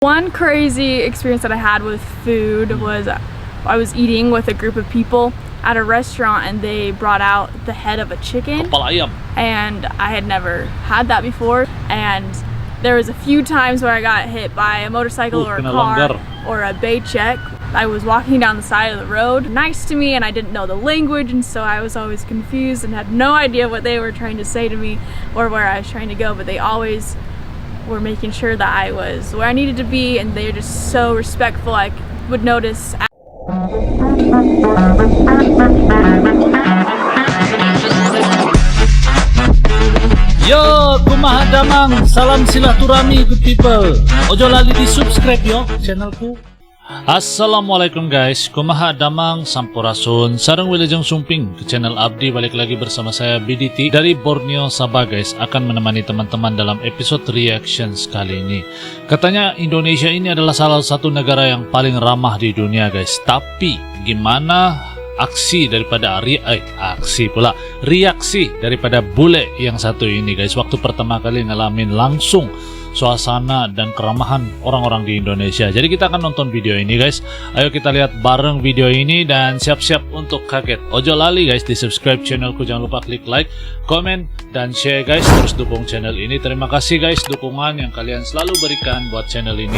One crazy experience that I had with food was I was eating with a group of people at a restaurant and they brought out the head of a chicken. Kepala ayam. And I had never had that before, and there was a few times where I got hit by a motorcycle or a car or a Baycheck. I was walking down the side of the road, nice to me, and I didn't know the language, and so I was always confused and had no idea what they were trying to say to me or where I was trying to go, but they always were making sure that I was where I needed to be, and they were just so respectful. I would notice. Yo, kumaha damang, salam silaturahmi good people. Ojo lali di subscribe yo channelku. Assalamualaikum guys, kumaha damang sampurasun, sarang wilajeng sumping ke channel Abdi. Balik lagi bersama saya BDT dari Borneo, Sabah guys. Akan menemani teman-teman dalam episode reactions kali ini. Katanya Indonesia ini adalah salah satu negara yang paling ramah di dunia guys. Tapi gimana reaksi daripada bule yang satu ini guys, waktu pertama kali ngalamin langsung suasana dan keramahan orang-orang di Indonesia. Jadi kita akan nonton video ini guys. Ayo kita lihat bareng video ini dan siap-siap untuk kaget. Ojo lali guys di subscribe channelku, jangan lupa klik like, komen, dan share guys. Terus dukung channel ini. Terima kasih guys dukungan yang kalian selalu berikan buat channel ini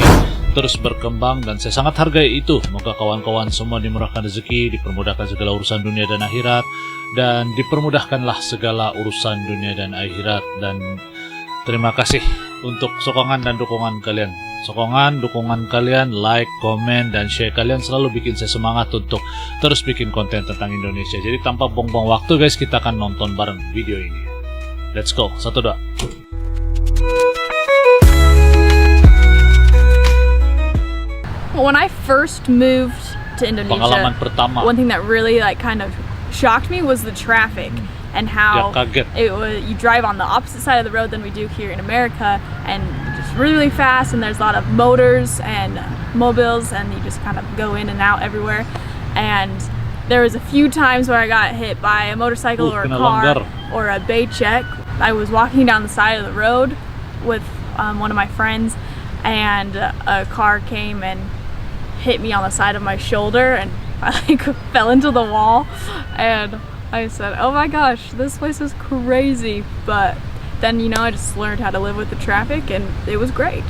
terus berkembang, dan saya sangat hargai itu. Semoga kawan-kawan semua dimurahkan rezeki, dipermudahkan segala urusan dunia dan akhirat, dan dipermudahkanlah segala urusan dunia dan akhirat. Dan terima kasih untuk sokongan dan dukungan kalian. Sokongan, dukungan kalian, like, komen, dan share kalian selalu bikin saya semangat untuk terus bikin konten tentang Indonesia. Jadi tanpa buang-buang waktu guys, kita akan nonton bareng video ini. Let's go, 1, 2. When I first moved to Indonesia, Pengalaman pertama. one thing that really kind of shocked me was the traffic. And how you drive on the opposite side of the road than we do here in America, and just really fast, and there's a lot of motors and mobiles, and you just kind of go in and out everywhere. And there was a few times where I got hit by a motorcycle or a car or a Baycheck. I was walking down the side of the road with one of my friends, and a car came and hit me on the side of my shoulder, and I fell into the wall, and I said, oh my gosh, this place is crazy. But then, I just learned how to live with the traffic, and it was great.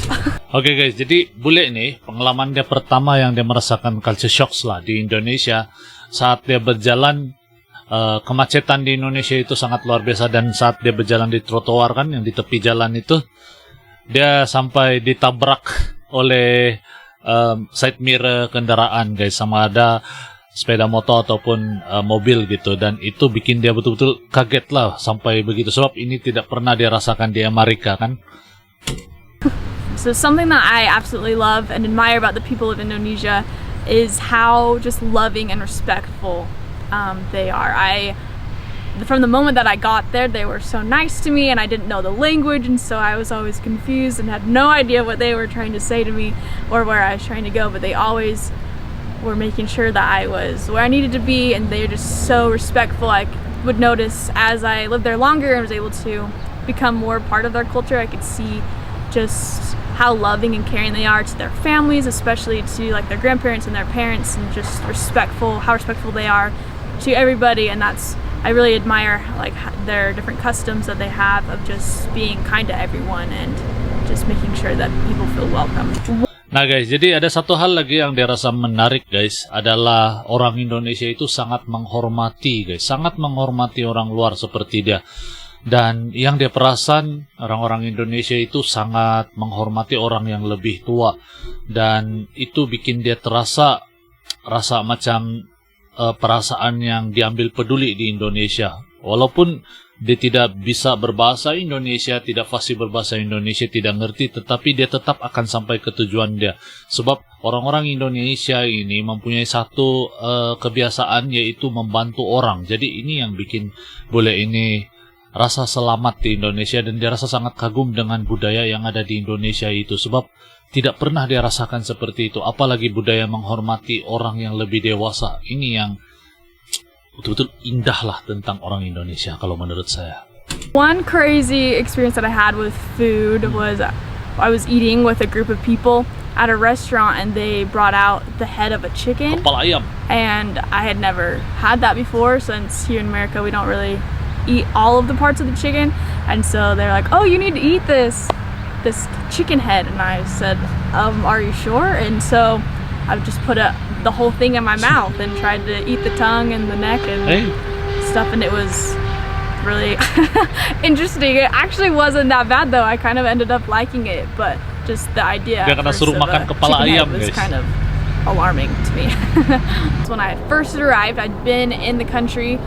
Oke guys, jadi bule ini pengalaman dia pertama yang dia merasakan culture shock lah di Indonesia saat dia berjalan. Kemacetan di Indonesia itu sangat luar biasa, dan saat dia berjalan di trotoar kan, yang di tepi jalan itu, dia sampai ditabrak oleh side mirror kendaraan guys, sama ada sepeda motor ataupun mobil gitu, dan itu bikin dia betul-betul kaget lah sampai begitu, sebab ini tidak pernah dia rasakan di Amerika kan. So something that I absolutely love and admire about the people of Indonesia is how just loving and respectful they are. From the moment that I got there, they were so nice to me, and I didn't know the language, and so I was always confused and had no idea what they were trying to say to me or where I was trying to go, but they always were making sure that I was where I needed to be, and they're just so respectful. I would notice as I lived there longer and was able to become more part of their culture, I could see just how loving and caring they are to their families, especially to their grandparents and their parents, and just how respectful they are to everybody. And I really admire their different customs that they have of just being kind to everyone and just making sure that people feel welcome. Nah guys, jadi ada satu hal lagi yang dia rasa menarik guys, adalah orang Indonesia itu sangat menghormati guys, sangat menghormati orang luar seperti dia. Dan yang dia perasan, orang-orang Indonesia itu sangat menghormati orang yang lebih tua, dan itu bikin dia rasa macam perasaan yang diambil peduli di Indonesia. Walaupun dia tidak bisa berbahasa Indonesia, tidak fasih berbahasa Indonesia, tidak ngerti, tetapi dia tetap akan sampai ke tujuan dia. Sebab orang-orang Indonesia ini mempunyai satu kebiasaan, yaitu membantu orang. Jadi ini yang bikin bule ini rasa selamat di Indonesia, dan dia rasa sangat kagum dengan budaya yang ada di Indonesia itu. Sebab tidak pernah dia rasakan seperti itu, apalagi budaya menghormati orang yang lebih dewasa. Ini yang betul-betul indah lah tentang orang Indonesia kalau menurut saya. One crazy experience that I had with food was I was eating with a group of people at a restaurant, and they brought out the head of a chicken, Kepala ayam. and I had never had that before, since here in America we don't really eat all of the parts of the chicken. And so they're like, oh, you need to eat this chicken head. And I said, are you sure? And so I just put the whole thing in my mouth and tried to eat the tongue and the neck and stuff, and it was really interesting. It actually wasn't that bad though. I kind of ended up liking it, but just the idea Dia kena first suruh of makan a kepala chicken head ayam, was guys. kind of alarming to me. When I first arrived, I'd been in the country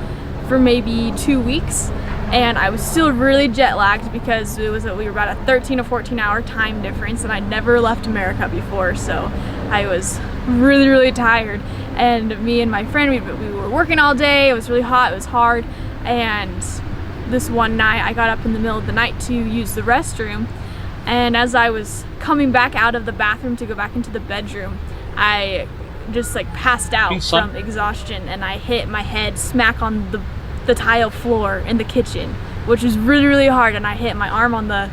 for maybe 2 weeks, and I was still really jet lagged because we were about a 13 or 14 hour time difference, and I'd never left America before, so I was really, really tired. And me and my friend, we were working all day. It was really hot, it was hard, and this one night I got up in the middle of the night to use the restroom, and as I was coming back out of the bathroom to go back into the bedroom, I just like passed out from exhaustion, and I hit my head smack on the tile floor in the kitchen, which was really, really hard, and I hit my arm on the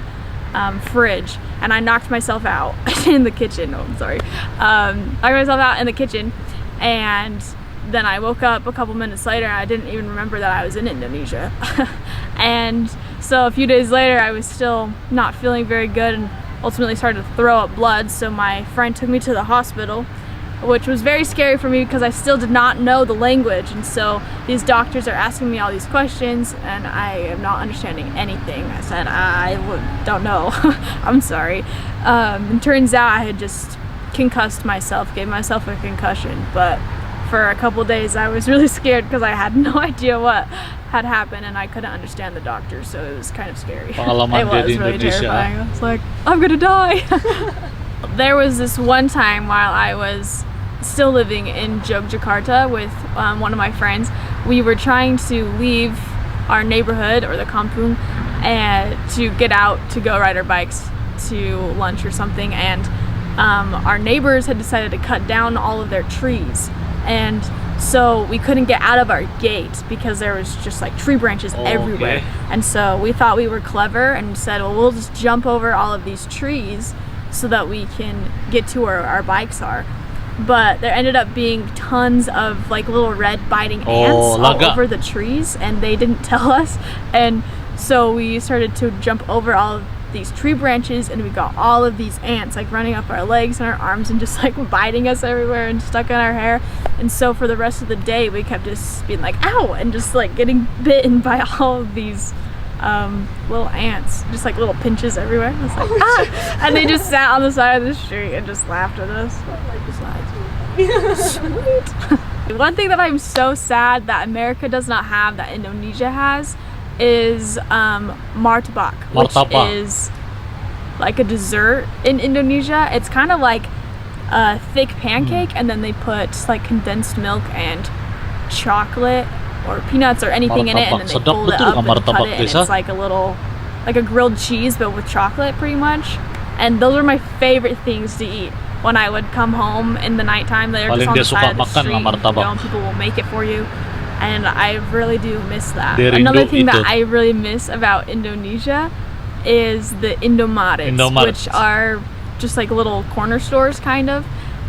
fridge, and I knocked myself out in the kitchen. Oh, I'm sorry. Knocked myself out in the kitchen, and then I woke up a couple minutes later, and I didn't even remember that I was in Indonesia. And so a few days later, I was still not feeling very good and ultimately started to throw up blood. So my friend took me to the hospital, which was very scary for me because I still did not know the language. And so these doctors are asking me all these questions, and I am not understanding anything. I said, I don't know. I'm sorry. It turns out I had just concussed myself, gave myself a concussion. But for a couple days I was really scared because I had no idea what had happened, and I couldn't understand the doctor, so it was kind of scary. Pengalaman It was di really Indonesia. terrifying. I was like, I'm gonna die. There was this one time while I was still living in Yogyakarta with one of my friends. We were trying to leave our neighborhood, or the kampung, and to get out to go ride our bikes to lunch or something, and our neighbors had decided to cut down all of their trees, and so we couldn't get out of our gate because there was just like tree branches everywhere. And so we thought we were clever and said, well, we'll just jump over all of these trees so that we can get to where our bikes are. But there ended up being tons of like little red biting ants all over the trees, and they didn't tell us. And so we started to jump over all of these tree branches, and we got all of these ants like running up our legs and our arms and just like biting us everywhere and stuck in our hair. And so for the rest of the day we kept just being like, ow, and just like getting bitten by all of these little ants, just like little pinches everywhere. It's like, ah! And they just sat on the side of the street and just laughed at us. Sweet. One thing that I'm so sad that America does not have that Indonesia has is martabak, which is like a dessert in Indonesia. It's kind of like a thick pancake, and then they put like condensed milk and chocolate or peanuts or anything in it, and then they fold it up and cut it, and it's like a little, like a grilled cheese but with chocolate pretty much. And those are my favorite things to eat when I would come home in the nighttime. They're just on the side of the street, and people will make it for you. And I really do miss that. Another thing that I really miss about Indonesia is the Indomarets, which are just like little corner stores kind of,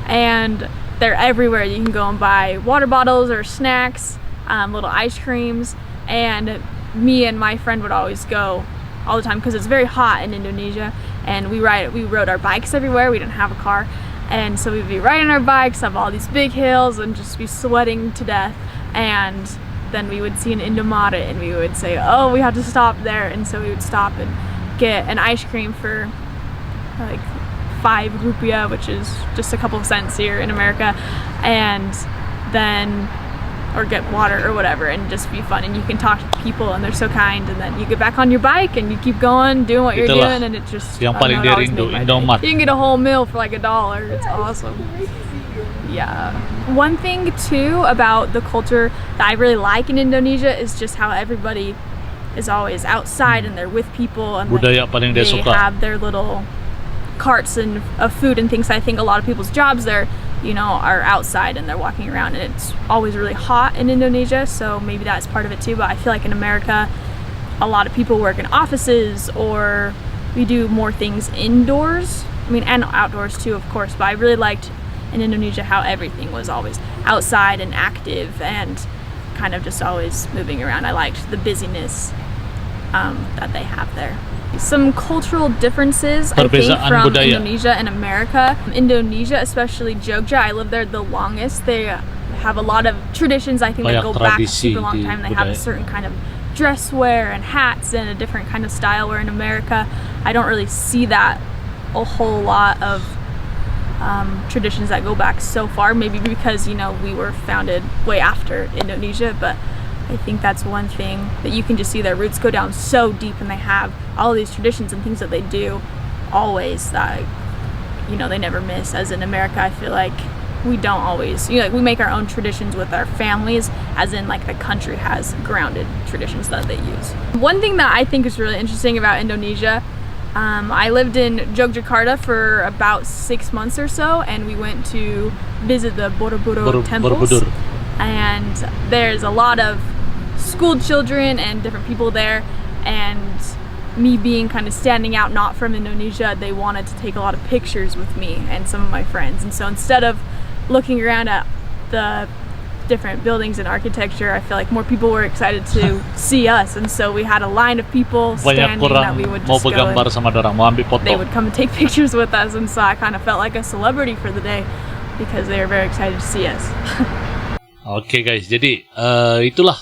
and they're everywhere. You can go and buy water bottles or snacks, little ice creams, and me and my friend would always go all the time because it's very hot in Indonesia, and we rode our bikes everywhere. We didn't have a car, and so we'd be riding our bikes up all these big hills and just be sweating to death. And then we would see an Indomaret and we would say, oh, we have to stop there. And so we would stop and get an ice cream for like 5 rupiah, which is just a couple of cents here in America, and then or get water or whatever, and just be fun. And you can talk to people and they're so kind, and then you get back on your bike and you keep going doing what you're doing, and it just yang paling dia rindu, Indomaret. You can get a whole meal for like $1. It's awesome. Yeah. One thing too about the culture that I really like in Indonesia is just how everybody is always outside and they're with people, and budaya paling dia suka. They have their little carts and of food and things. I think a lot of people's jobs there, you know, are outside and they're walking around, and it's always really hot in Indonesia, so maybe that's part of it too. But I feel like in America a lot of people work in offices or we do more things indoors. I mean, and outdoors too, of course. But I really liked in Indonesia how everything was always outside and active and kind of just always moving around. I liked the busyness that they have there. Some cultural differences, I think, Perbezaan from budaya. Indonesia and America. Indonesia, especially Jogja, I lived there the longest. They have a lot of traditions, I think, that Banyak go back a tradisi super long di time. They have a budaya. certain kind of dress wear and hats and a different kind of style, where in America, I don't really see that a whole lot of traditions that go back so far. Maybe because, you know, we were founded way after Indonesia, but I think that's one thing that you can just see their roots go down so deep, and they have all these traditions and things that they do always that, you know, they never miss. As in America, I feel like we don't always, you know, like we make our own traditions with our families, as in like the country has grounded traditions that they use. One thing that I think is really interesting about Indonesia, I lived in Yogyakarta for about 6 months or so, and we went to visit the Borobudur temples. Borobudur. And there's a lot of school children and different people there, and me being kind of standing out, not from Indonesia, they wanted to take a lot of pictures with me and some of my friends. And so instead of looking around at the different buildings and architecture, I feel like more people were excited to see us, and so we had a line of people Banyak standing that orang we would mau just go bergambar and sama dorang, mau ambil foto. they would come and take pictures with us, and so I kind of felt like a celebrity for the day because they were very excited to see us. Oke guys, jadi itulah,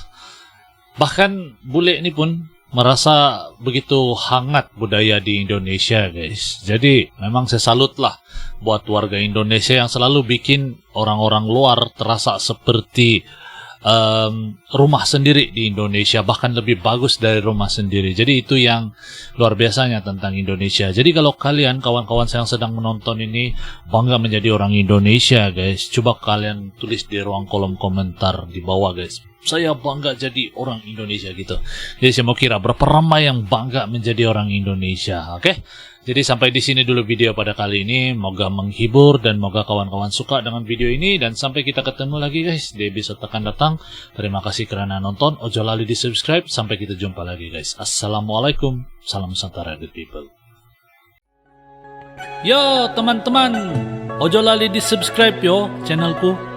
bahkan bule ini pun merasa begitu hangat budaya di Indonesia guys. Jadi memang saya salut lah buat warga Indonesia yang selalu bikin orang-orang luar terasa seperti rumah sendiri di Indonesia, bahkan lebih bagus dari rumah sendiri. Jadi itu yang luar biasanya tentang Indonesia. Jadi kalau kalian, kawan-kawan saya yang sedang menonton ini, bangga menjadi orang Indonesia guys, coba kalian tulis di ruang kolom komentar di bawah guys, saya bangga jadi orang Indonesia gitu. Jadi saya mau kira berapa ramai yang bangga menjadi orang Indonesia. Oke? Jadi sampai di sini dulu video pada kali ini. Moga menghibur dan moga kawan-kawan suka dengan video ini. Dan sampai kita ketemu lagi guys di episode akan datang. Terima kasih karena nonton. Ojo lali di subscribe. Sampai kita jumpa lagi guys. Assalamualaikum. Salam Nusantara good people. Yo teman-teman, ojo lali di subscribe yo channelku.